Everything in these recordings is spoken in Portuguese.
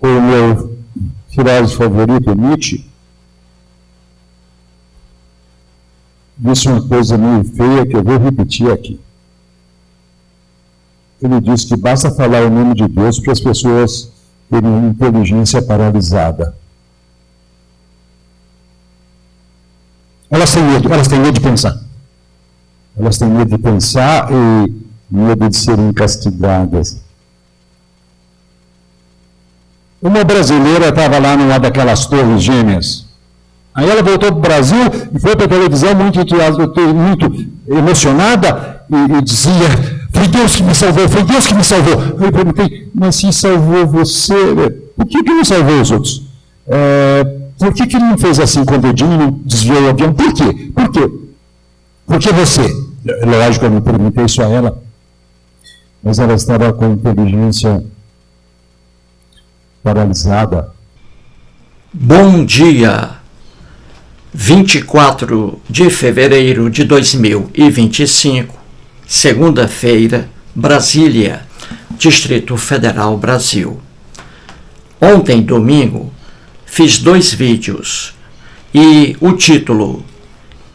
o meu filósofo favorito, Nietzsche, disse uma coisa meio feia que eu vou repetir aqui. Ele disse que basta falar o nome de Deus para as pessoas terem inteligência paralisada. Elas têm medo de pensar. Elas têm medo de pensar e medo de serem castigadas. Uma brasileira estava lá numa daquelas torres gêmeas. Aí ela voltou para o Brasil e foi para a televisão muito emocionada e dizia: foi Deus que me salvou, foi Deus que me salvou. Eu perguntei: mas se salvou você, por que não salvou os outros? Por que ele não fez assim com o dedinho e não desviou o avião? Por quê? Por quê? Porque você? Lógico, eu não perguntei isso a ela, mas ela estava com a inteligência paralisada. Bom dia! 24 de fevereiro de 2025, segunda-feira, Brasília, Distrito Federal, Brasil. Ontem, domingo, fiz 2 vídeos e o título: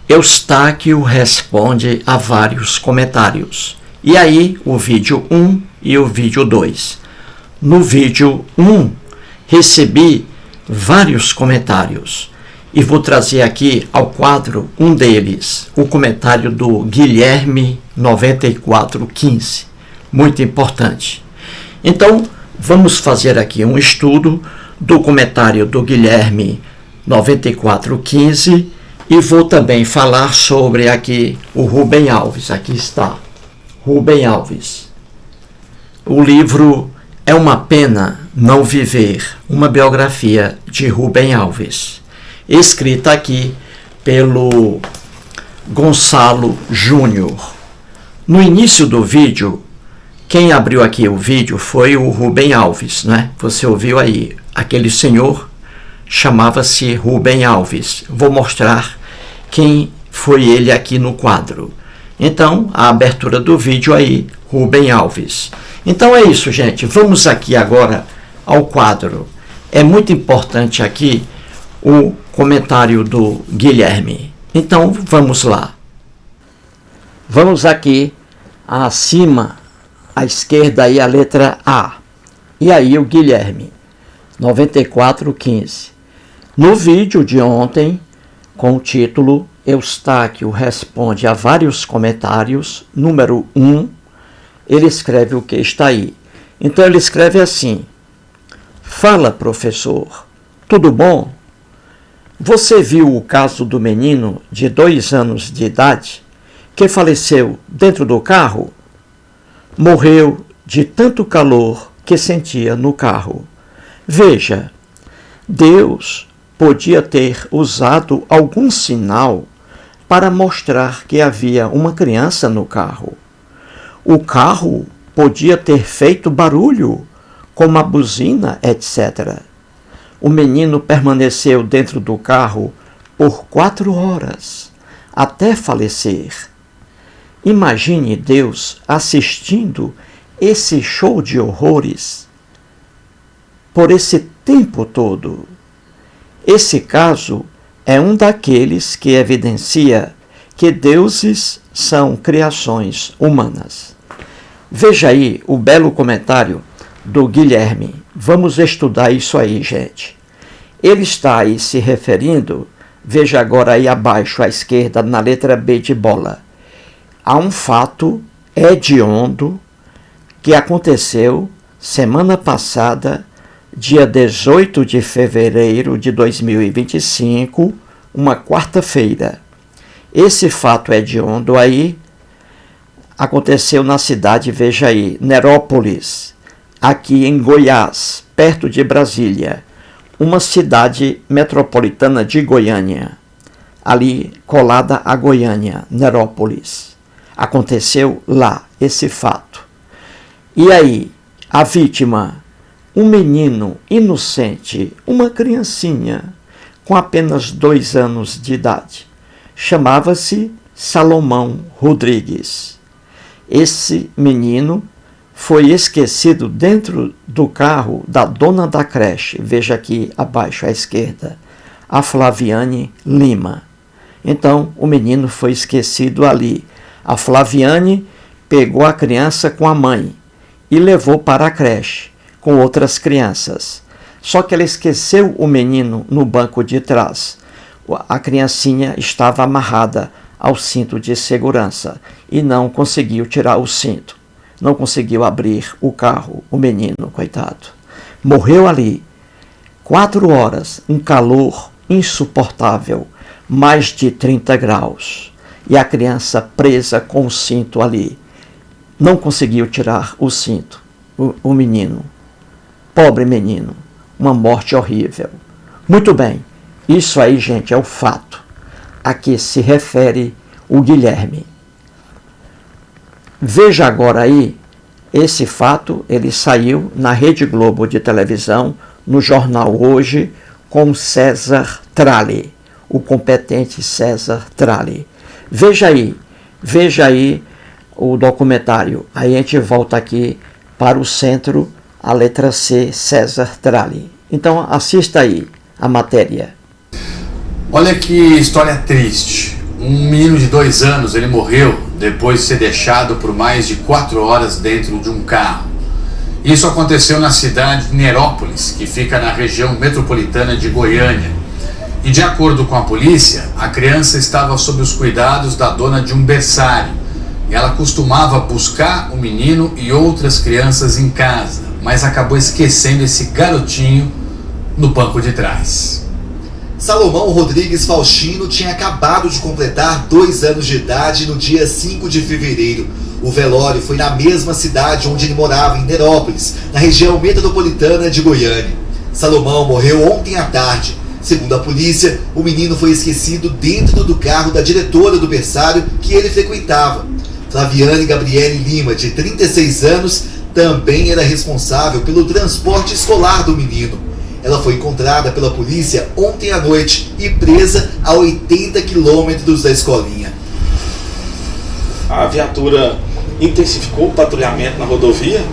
Eustáquio responde a vários comentários. E aí, o vídeo 1 e o vídeo 2. No vídeo 1, recebi vários comentários. E vou trazer aqui ao quadro um deles, o comentário do Guilherme 9415, muito importante. Então, vamos fazer aqui um estudo do comentário do Guilherme 9415 e vou também falar sobre aqui o Rubem Alves. Aqui está, Rubem Alves. O livro É uma Pena Não Viver, uma biografia de Rubem Alves, escrita aqui pelo Gonçalo Júnior. No início do vídeo, quem abriu aqui o vídeo foi o Rubem Alves, né? Você ouviu aí, aquele senhor chamava-se Rubem Alves. Vou mostrar quem foi ele aqui no quadro. Então, a abertura do vídeo aí, Rubem Alves. Então é isso, gente. Vamos aqui agora ao quadro. É muito importante aqui o comentário do Guilherme. Então, vamos lá. Vamos aqui acima, à esquerda, aí a letra A. E aí o Guilherme, 9415. No vídeo de ontem, com o título Eustáquio responde a vários comentários, número 1, ele escreve o que está aí. Então ele escreve assim: fala, professor, tudo bom? Você viu o caso do menino de 2 anos de idade que faleceu dentro do carro? Morreu de tanto calor que sentia no carro. Veja, Deus podia ter usado algum sinal para mostrar que havia uma criança no carro. O carro podia ter feito barulho, como a buzina, etc. O menino permaneceu dentro do carro por 4 horas, até falecer. Imagine Deus assistindo esse show de horrores por esse tempo todo. Esse caso é um daqueles que evidencia que deuses são criações humanas. Veja aí o belo comentário do Guilherme. Vamos estudar isso aí, gente. Ele está aí se referindo, veja agora aí abaixo à esquerda, na letra B de bola, a um fato hediondo que aconteceu semana passada, dia 18 de fevereiro de 2025, uma quarta-feira. Esse fato hediondo aí aconteceu na cidade, veja aí, Nerópolis, aqui em Goiás, perto de Brasília, uma cidade metropolitana de Goiânia, ali colada a Goiânia, Nerópolis. Aconteceu lá esse fato. E aí, a vítima, um menino inocente, uma criancinha, com apenas 2 anos de idade, chamava-se Salomão Rodrigues. Esse menino foi esquecido dentro do carro da dona da creche. Veja aqui abaixo à esquerda, a Flaviane Lima. Então, o menino foi esquecido ali. A Flaviane pegou a criança com a mãe e levou para a creche com outras crianças. Só que ela esqueceu o menino no banco de trás. A criancinha estava amarrada ao cinto de segurança e não conseguiu tirar o cinto. Não conseguiu abrir o carro, o menino, coitado. Morreu ali. 4 horas, um calor insuportável, mais de 30 graus. E a criança presa com o cinto ali. Não conseguiu tirar o cinto, o menino. Pobre menino, uma morte horrível. Muito bem, isso aí, gente, é o fato a que se refere o Guilherme. Veja agora aí, esse fato, ele saiu na Rede Globo de televisão, no jornal Hoje, com César Tralli, o competente César Tralli. Veja aí o documentário. Aí a gente volta aqui para o centro, a letra C, César Tralli. Então assista aí a matéria. Olha que história triste. Um menino de 2 anos, ele morreu depois de ser deixado por mais de 4 horas dentro de um carro. Isso aconteceu na cidade de Nerópolis, que fica na região metropolitana de Goiânia. E de acordo com a polícia, a criança estava sob os cuidados da dona de um berçário. E ela costumava buscar o menino e outras crianças em casa, mas acabou esquecendo esse garotinho no banco de trás. Salomão Rodrigues Faustino tinha acabado de completar 2 anos de idade no dia 5 de fevereiro. O velório foi na mesma cidade onde ele morava, em Nerópolis, na região metropolitana de Goiânia. Salomão morreu ontem à tarde. Segundo a polícia, o menino foi esquecido dentro do carro da diretora do berçário que ele frequentava. Flaviane Gabriele Lima, de 36 anos, também era responsável pelo transporte escolar do menino. Ela foi encontrada pela polícia ontem à noite e presa a 80 quilômetros da escolinha. A viatura intensificou o patrulhamento na rodovia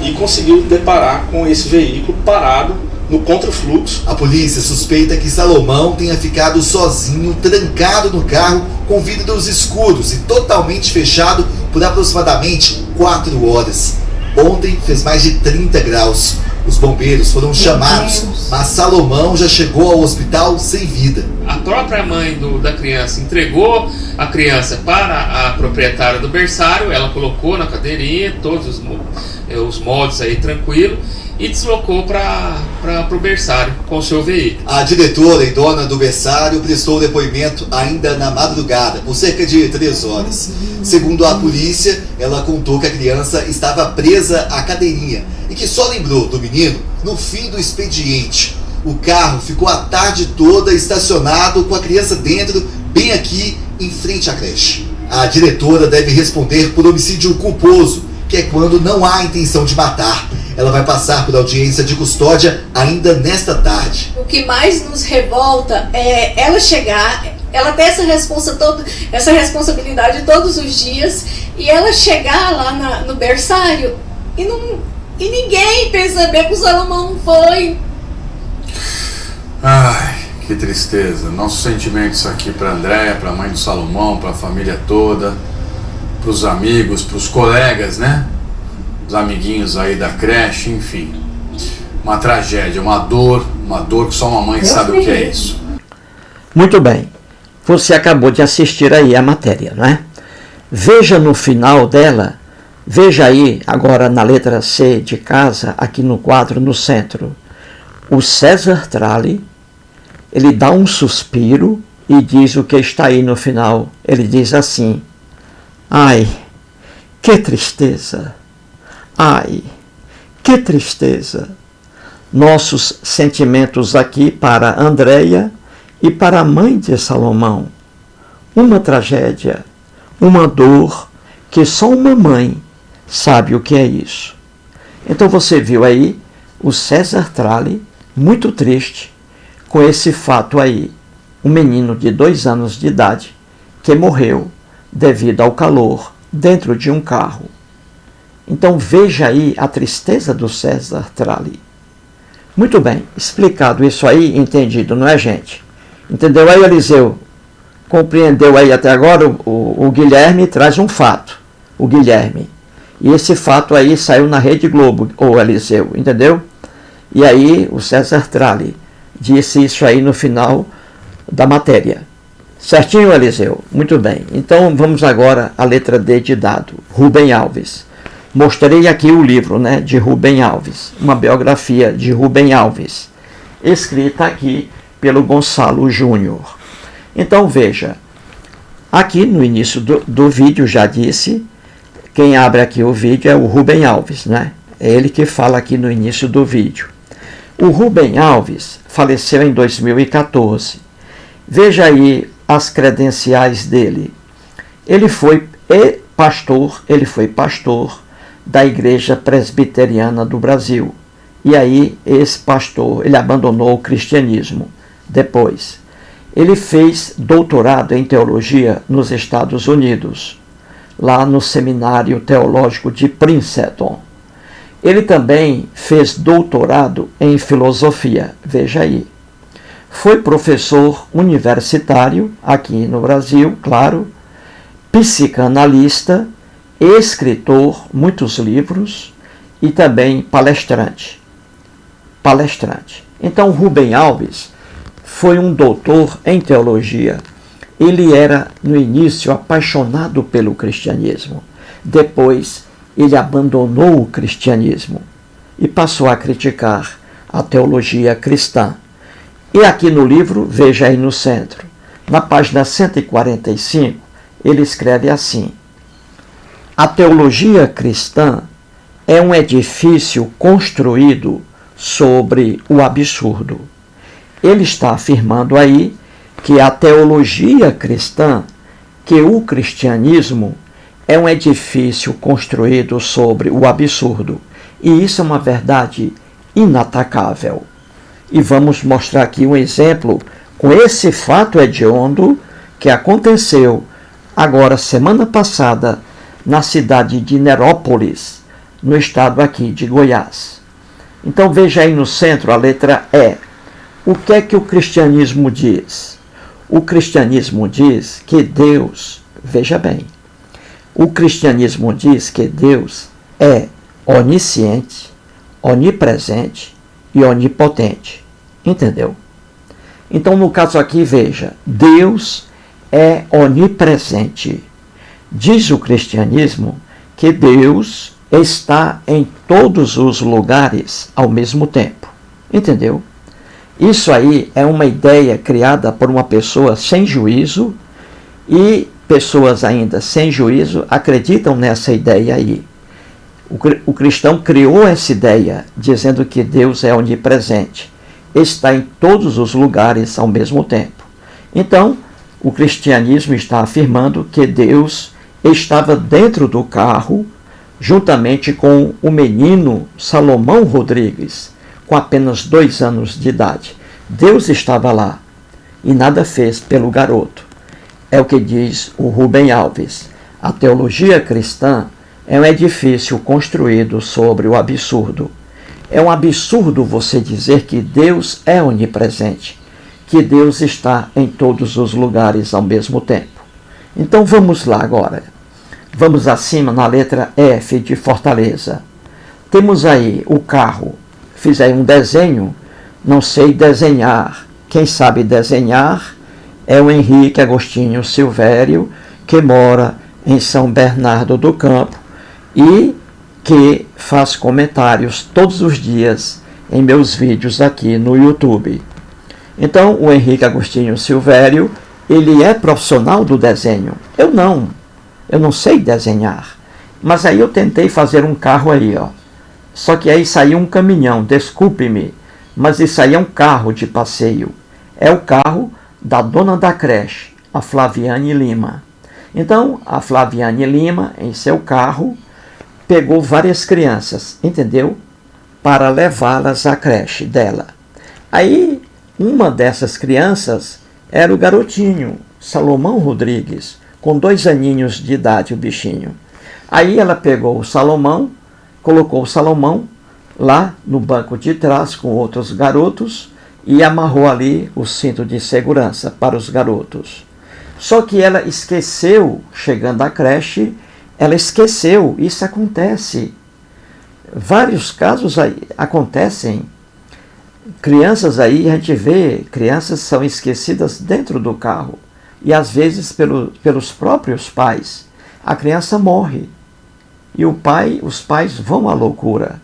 e conseguiu deparar com esse veículo parado no contrafluxo. A polícia suspeita que Salomão tenha ficado sozinho, trancado no carro, com vidros escuros e totalmente fechado por aproximadamente 4 horas. Ontem fez mais de 30 graus. Os bombeiros foram chamados, mas Salomão já chegou ao hospital sem vida. A própria mãe da criança entregou a criança para a proprietária do berçário, ela colocou na cadeirinha todos os moldes aí tranquilo e deslocou para o berçário com o seu veículo. A diretora e dona do berçário prestou depoimento ainda na madrugada, por cerca de 3 horas. Segundo a polícia, ela contou que a criança estava presa à cadeirinha e que só lembrou do menino no fim do expediente. O carro ficou a tarde toda estacionado com a criança dentro, bem aqui em frente à creche. A diretora deve responder por homicídio culposo, que é quando não há intenção de matar. Ela vai passar por audiência de custódia ainda nesta tarde. O que mais nos revolta é ela chegar, ela ter essa responsabilidade todos os dias, e ela chegar lá no berçário e ninguém perceber que o Salomão foi. Ai, que tristeza. Nossos sentimentos aqui para Andréia, para a mãe do Salomão, para a família toda, para os amigos, para os colegas, né? Os amiguinhos aí da creche, enfim. Uma tragédia, uma dor que só uma mãe sabe o que é isso. Muito bem. Você acabou de assistir aí a matéria, não é? Veja no final dela, veja aí agora na letra C de casa, aqui no quadro no centro, o César Tralli, ele dá um suspiro e diz o que está aí no final. Ele diz assim: ai, que tristeza! Ai, que tristeza! Nossos sentimentos aqui para Andréia e para a mãe de Salomão. Uma tragédia, uma dor que só uma mãe sabe o que é isso. Então você viu aí o César Tralli muito triste com esse fato aí. Um menino de 2 anos de idade que morreu devido ao calor dentro de um carro. Então veja aí a tristeza do César Tralli. Muito bem, explicado isso aí, entendido, não é, gente? Entendeu aí, Eliseu? Compreendeu aí até agora? O Guilherme traz um fato, o Guilherme. E esse fato aí saiu na Rede Globo, ou Eliseu, entendeu? E aí o César Tralli disse isso aí no final da matéria. Certinho, Eliseu? Muito bem. Então vamos agora à letra D de dado. Rubem Alves. Mostrei aqui o livro, né, de Rubem Alves, uma biografia de Rubem Alves, escrita aqui pelo Gonçalo Júnior. Então veja, aqui no início do vídeo já disse, quem abre aqui o vídeo é o Rubem Alves, né? É ele que fala aqui no início do vídeo. O Rubem Alves faleceu em 2014. Veja aí as credenciais dele. Ele foi pastor da Igreja Presbiteriana do Brasil. E aí, esse pastor, ele abandonou o cristianismo depois. Ele fez doutorado em teologia nos Estados Unidos, lá no Seminário Teológico de Princeton. Ele também fez doutorado em filosofia, veja aí. Foi professor universitário aqui no Brasil, claro, psicanalista, escritor, muitos livros, e também palestrante. Então, Rubem Alves foi um doutor em teologia. Ele era, no início, apaixonado pelo cristianismo. Depois, ele abandonou o cristianismo e passou a criticar a teologia cristã. E aqui no livro, veja aí no centro, na página 145, ele escreve assim: a teologia cristã é um edifício construído sobre o absurdo. Ele está afirmando aí que a teologia cristã, que o cristianismo, é um edifício construído sobre o absurdo. E isso é uma verdade inatacável. E vamos mostrar aqui um exemplo com esse fato hediondo que aconteceu agora, semana passada, na cidade de Nerópolis, no estado aqui de Goiás. Então veja aí no centro a letra E. O que é que o cristianismo diz? O cristianismo diz que Deus, veja bem, o cristianismo diz que Deus é onisciente, onipresente e onipotente. Entendeu? Então, no caso aqui, veja, Deus é onipresente. Diz o cristianismo que Deus está em todos os lugares ao mesmo tempo. Entendeu? Isso aí é uma ideia criada por uma pessoa sem juízo, e pessoas ainda sem juízo acreditam nessa ideia aí. O cristão criou essa ideia dizendo que Deus é onipresente, está em todos os lugares ao mesmo tempo. Então, o cristianismo está afirmando que Deus estava dentro do carro, juntamente com o menino Salomão Rodrigues, com apenas 2 anos de idade. Deus estava lá e nada fez pelo garoto. É o que diz o Rubem Alves. A teologia cristã é um edifício construído sobre o absurdo. É um absurdo você dizer que Deus é onipresente, que Deus está em todos os lugares ao mesmo tempo. Então vamos lá agora. Vamos acima na letra F de Fortaleza. Temos aí o carro. Fiz aí um desenho. Não sei desenhar. Quem sabe desenhar é o Henrique Agostinho Silvério, que mora em São Bernardo do Campo e que faz comentários todos os dias em meus vídeos aqui no YouTube. Então, o Henrique Agostinho Silvério, ele é profissional do desenho. Eu não sei desenhar. Mas aí eu tentei fazer um carro aí, ó. Só que aí saiu um caminhão, desculpe-me, mas isso aí é um carro de passeio. É o carro da dona da creche, a Flaviane Lima. Então, a Flaviane Lima, em seu carro, pegou várias crianças, entendeu? Para levá-las à creche dela. Aí, uma dessas crianças era o garotinho, Salomão Rodrigues, com 2 aninhos de idade, o bichinho. Aí ela pegou o Salomão, colocou Salomão lá no banco de trás com outros garotos e amarrou ali o cinto de segurança para os garotos. Só que ela esqueceu, chegando à creche, ela esqueceu. Isso acontece. Vários casos aí acontecem. Crianças aí, a gente vê, crianças são esquecidas dentro do carro. E às vezes pelos próprios pais. A criança morre. E os pais vão à loucura.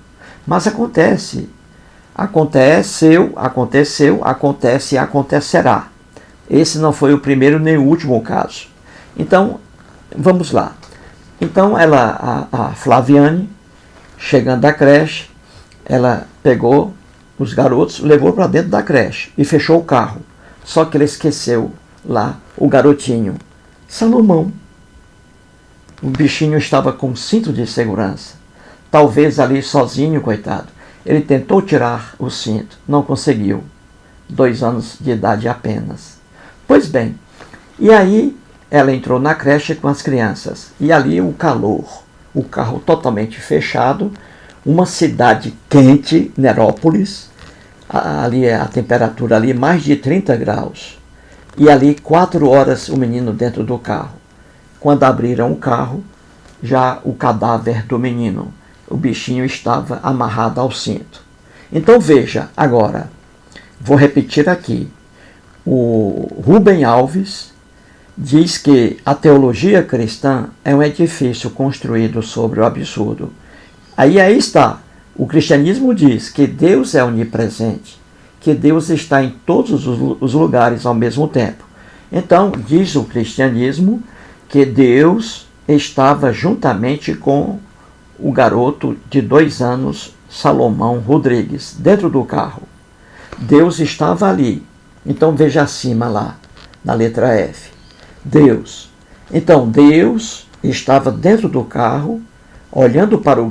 Mas acontece. Aconteceu, acontece e acontecerá. Esse não foi o primeiro nem o último caso. Então, vamos lá. Então, a Flaviane, chegando à creche, ela pegou os garotos, levou para dentro da creche e fechou o carro. Só que ela esqueceu lá o garotinho, Salomão. O bichinho estava com cinto de segurança. Talvez ali sozinho, coitado. Ele tentou tirar o cinto, não conseguiu. 2 anos de idade apenas. Pois bem, e aí ela entrou na creche com as crianças. E ali o calor, o carro totalmente fechado, uma cidade quente, Nerópolis, ali a temperatura ali mais de 30 graus. E ali 4 horas o menino dentro do carro. Quando abriram o carro, já o cadáver do menino. O bichinho estava amarrado ao cinto. Então veja, agora, vou repetir aqui. O Rubem Alves diz que a teologia cristã é um edifício construído sobre o absurdo. Aí está. O cristianismo diz que Deus é onipresente, que Deus está em todos os lugares ao mesmo tempo. Então, diz o cristianismo que Deus estava juntamente com o garoto de 2 anos, Salomão Rodrigues, dentro do carro. Deus estava ali. Então veja acima lá, na letra F. Deus. Então Deus estava dentro do carro, olhando para o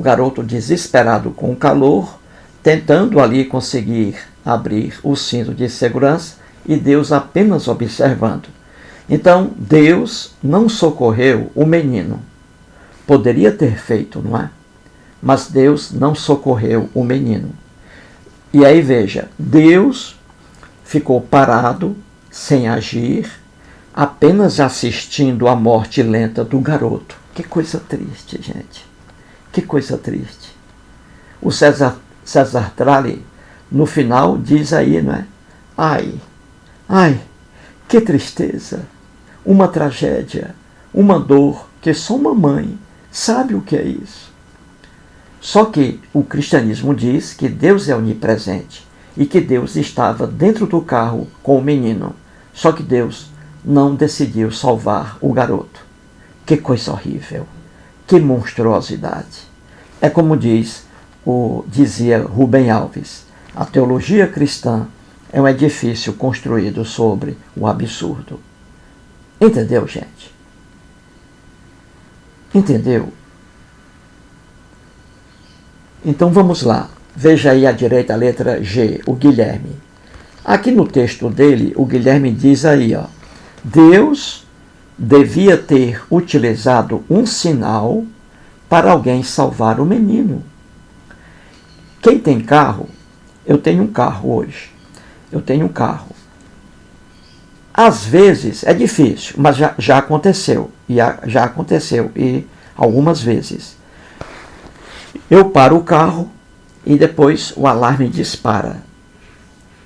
garoto desesperado com o calor, tentando ali conseguir abrir o cinto de segurança e Deus apenas observando. Então Deus não socorreu o menino. Poderia ter feito, não é? Mas Deus não socorreu o menino. E aí veja, Deus ficou parado, sem agir, apenas assistindo à morte lenta do garoto. Que coisa triste, gente. Que coisa triste. O César Tralli, no final, diz aí, não é? Ai, que tristeza. Uma tragédia, uma dor que só uma mãe sabe o que é isso. Só que o cristianismo diz que Deus é onipresente e que Deus estava dentro do carro com o menino. Só que Deus não decidiu salvar o garoto. Que coisa horrível. Que monstruosidade. É como dizia Rubem Alves, a teologia cristã é um edifício construído sobre o absurdo. Entendeu, gente? Entendeu? Então vamos lá. Veja aí à direita a letra G, o Guilherme. Aqui no texto dele, o Guilherme diz aí, ó, Deus devia ter utilizado um sinal para alguém salvar o menino. Quem tem carro, eu tenho um carro hoje. Eu tenho um carro. Às vezes é difícil, mas já aconteceu. Já aconteceu, e algumas vezes. Eu paro o carro e depois o alarme dispara.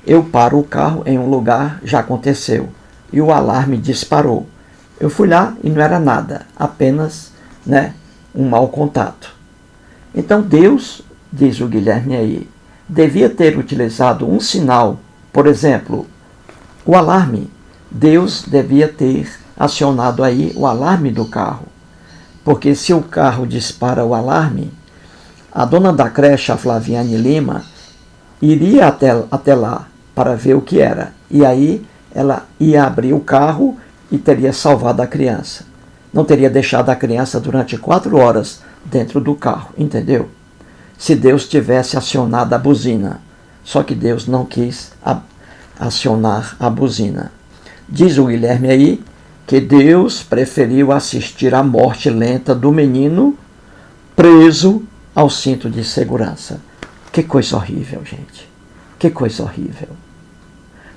Eu paro o carro em um lugar, já aconteceu, e o alarme disparou. Eu fui lá e não era nada, apenas um mau contato. Então Deus, diz o Guilherme aí, devia ter utilizado um sinal, por exemplo, o alarme. Deus devia ter acionado aí o alarme do carro, porque se o carro dispara o alarme, a dona da creche, a Flaviane Lima, iria até lá para ver o que era. E aí ela ia abrir o carro e teria salvado a criança. Não teria deixado a criança durante 4 horas dentro do carro, entendeu? Se Deus tivesse acionado a buzina. Só que Deus não quis acionar a buzina. Diz o Guilherme aí que Deus preferiu assistir à morte lenta do menino preso ao cinto de segurança. Que coisa horrível, gente. Que coisa horrível.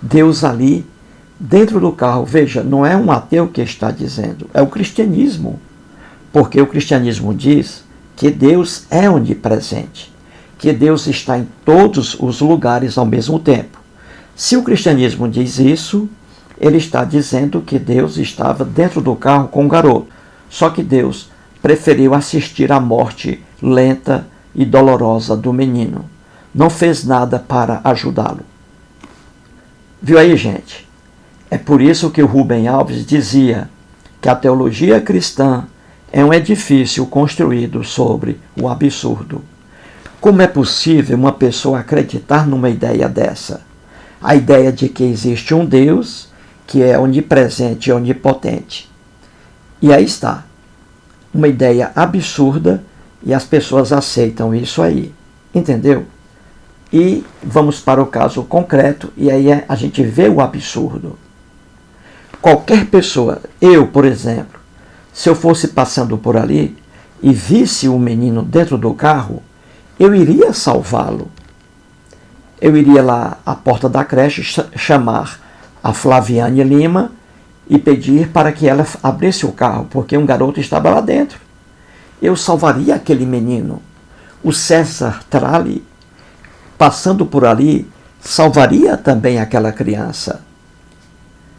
Deus ali, dentro do carro, veja, não é um ateu que está dizendo, é o cristianismo. Porque o cristianismo diz que Deus é onipresente, que Deus está em todos os lugares ao mesmo tempo. Se o cristianismo diz isso, ele está dizendo que Deus estava dentro do carro com o garoto. Só que Deus preferiu assistir à morte lenta e dolorosa do menino. Não fez nada para ajudá-lo. Viu aí, gente? É por isso que o Rubem Alves dizia que a teologia cristã é um edifício construído sobre o absurdo. Como é possível uma pessoa acreditar numa ideia dessa? A ideia de que existe um Deus que é onipresente e onipotente. E aí está. Uma ideia absurda e as pessoas aceitam isso aí. Entendeu? E vamos para o caso concreto e aí a gente vê o absurdo. Qualquer pessoa, eu, por exemplo, se eu fosse passando por ali e visse um menino dentro do carro, eu iria salvá-lo. Eu iria lá à porta da creche chamar a Flaviane Lima e pedir para que ela abrisse o carro, porque um garoto estava lá dentro. Eu salvaria aquele menino. O César Tralli, passando por ali, salvaria também aquela criança.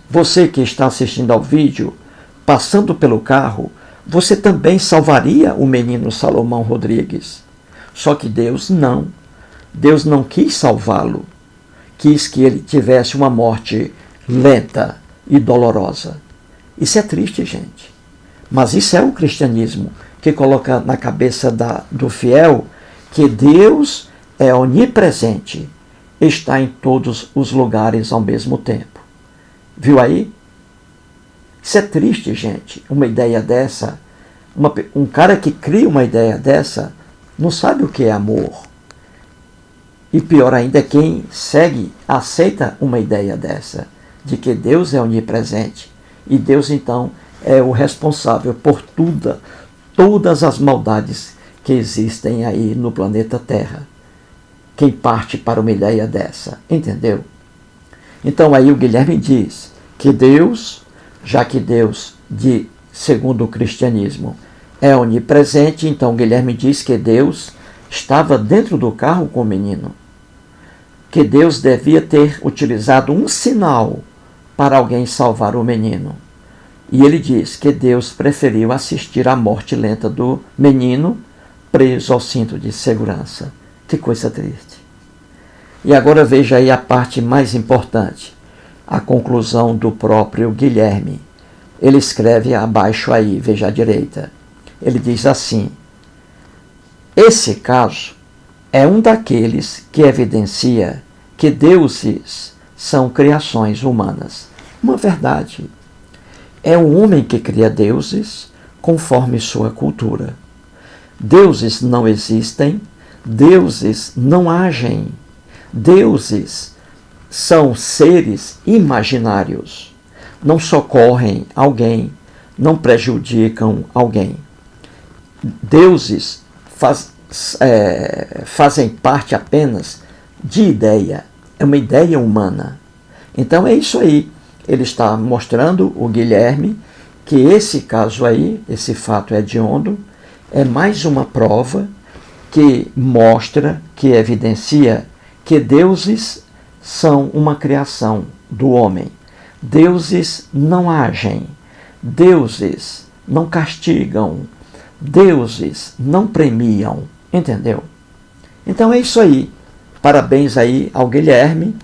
Você que está assistindo ao vídeo, passando pelo carro, você também salvaria o menino Salomão Rodrigues. Só que Deus não. Deus não quis salvá-lo. Quis que ele tivesse uma morte lenta e dolorosa. Isso é triste, gente. Mas isso é o cristianismo, que coloca na cabeça do fiel que Deus é onipresente, está em todos os lugares ao mesmo tempo. Viu aí? Isso é triste, gente. Uma ideia dessa, um cara que cria uma ideia dessa, não sabe o que é amor. E pior ainda é quem aceita uma ideia dessa, de que Deus é onipresente. E Deus, então, é o responsável por todas as maldades que existem aí no planeta Terra. Quem parte para uma ideia dessa, entendeu? Então aí o Guilherme diz que Deus, já que Deus, segundo o cristianismo, é onipresente, então Guilherme diz que Deus estava dentro do carro com o menino. Que Deus devia ter utilizado um sinal para alguém salvar o menino. E ele diz que Deus preferiu assistir à morte lenta do menino preso ao cinto de segurança. Que coisa triste. E agora veja aí a parte mais importante, a conclusão do próprio Guilherme. Ele escreve abaixo aí, veja à direita. Ele diz assim: esse caso é um daqueles que evidencia que deuses são criações humanas. Uma verdade. É o homem que cria deuses conforme sua cultura. Deuses não existem, deuses não agem. Deuses são seres imaginários. Não socorrem alguém, não prejudicam alguém. Deuses fazem parte apenas de ideia. É uma ideia humana. Então é isso aí. Ele está mostrando, o Guilherme, que esse caso aí, esse fato hediondo, é mais uma prova que mostra, que evidencia que deuses são uma criação do homem. Deuses não agem, deuses não castigam, deuses não premiam, entendeu? Então é isso aí. Parabéns aí ao Guilherme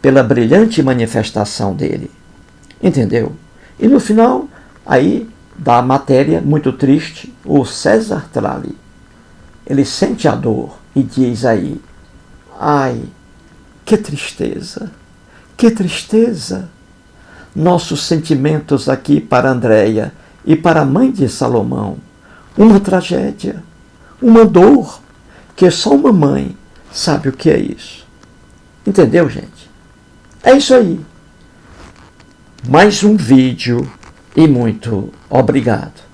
pela brilhante manifestação dele, entendeu? E no final aí da matéria muito triste, o César Tralli, ele sente a dor e diz aí: ai, que tristeza, que tristeza. Nossos sentimentos aqui para Andréia e para a mãe de Salomão. Uma tragédia, uma dor, que só uma mãe sabe o que é isso. Entendeu, gente? É isso aí. Mais um vídeo e muito obrigado.